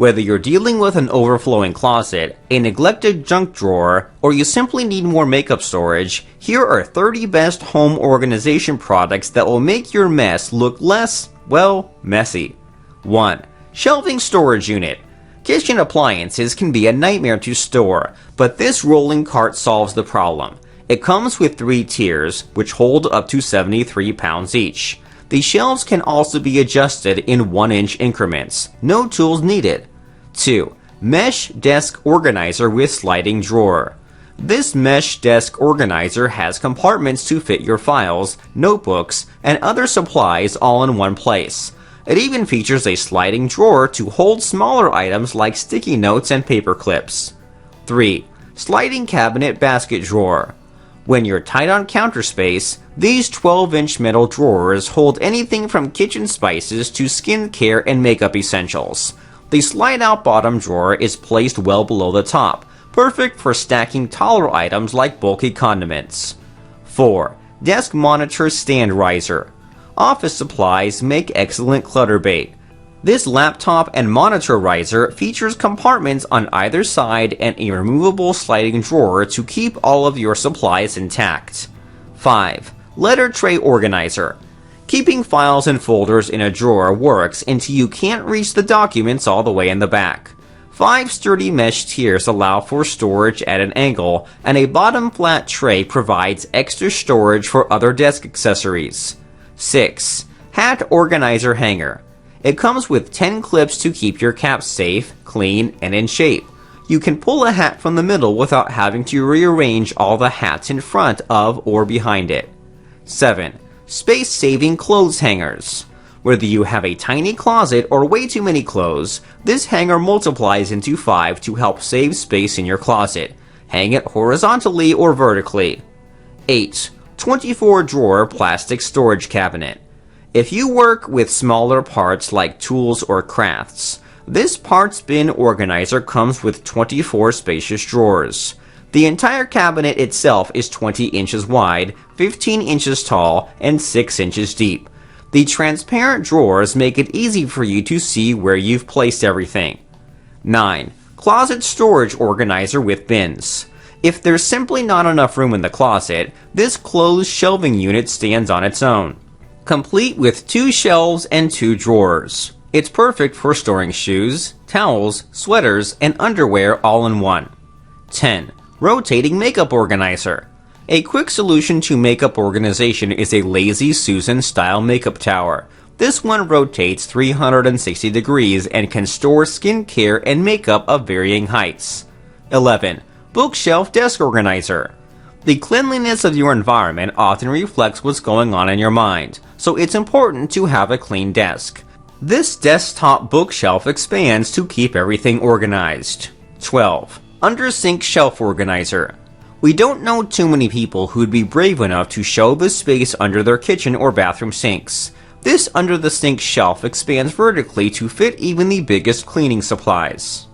Whether you're dealing with an overflowing closet, a neglected junk drawer, or you simply need more makeup storage, here are 30 best home organization products that will make your mess look less, well, messy. 1. Shelving storage unit. Kitchen appliances can be a nightmare to store, but this rolling cart solves the problem. It comes with 3 tiers, which hold up to 73 pounds each. The shelves can also be adjusted in 1-inch increments. No tools needed. 2. Mesh desk organizer with sliding drawer. This mesh desk organizer has compartments to fit your files, notebooks, and other supplies all in one place. It even features a sliding drawer to hold smaller items like sticky notes and paper clips. 3. Sliding cabinet basket drawer. When you're tight on counter space, these 12-inch metal drawers hold anything from kitchen spices to skincare and makeup essentials. The slide-out bottom drawer is placed well below the top, perfect for stacking taller items like bulky condiments. 4. Desk monitor stand riser. Office supplies make excellent clutter bait. This laptop and monitor riser features compartments on either side and a removable sliding drawer to keep all of your supplies intact. 5. Letter tray organizer. Keeping files and folders in a drawer works until you can't reach the documents all the way in the back. 5 sturdy mesh tiers allow for storage at an angle, and a bottom flat tray provides extra storage for other desk accessories. 6. Hat organizer hanger. It comes with 10 clips to keep your cap safe, clean, and in shape. You can pull a hat from the middle without having to rearrange all the hats in front of or behind it. 7. SpaceSaving clothes hangers. Whether you have a tiny closet or way too many clothes, this hanger multiplies into 5 to help save space in your closet. Hang it horizontally or vertically. 8. 24-drawer plastic storage cabinet. If you work with smaller parts like tools or crafts, this parts bin organizer comes with 24 spacious drawers. The entire cabinet itself is 20 inches wide, 15 inches tall, and 6 inches deep. The transparent drawers make it easy for you to see where you've placed everything. 9. Closet storage organizer with bins. If there's simply not enough room in the closet, this closed shelving unit stands on its own. Complete with 2 shelves and 2 drawers. It's perfect for storing shoes, towels, sweaters, and underwear all in one. 10. Rotating makeup organizer. A quick solution to makeup organization is a Lazy Susan style makeup tower. This one rotates 360 degrees and can store skincare and makeup of varying heights. 11. Bookshelf desk organizer. The cleanliness of your environment often reflects what's going on in your mind, so it's important to have a clean desk. This desktop bookshelf expands to keep everything organized. 12. Under-sink shelf organizer. We don't know too many people who'd be brave enough to show the space under their kitchen or bathroom sinks. This under-the-sink shelf expands vertically to fit even the biggest cleaning supplies.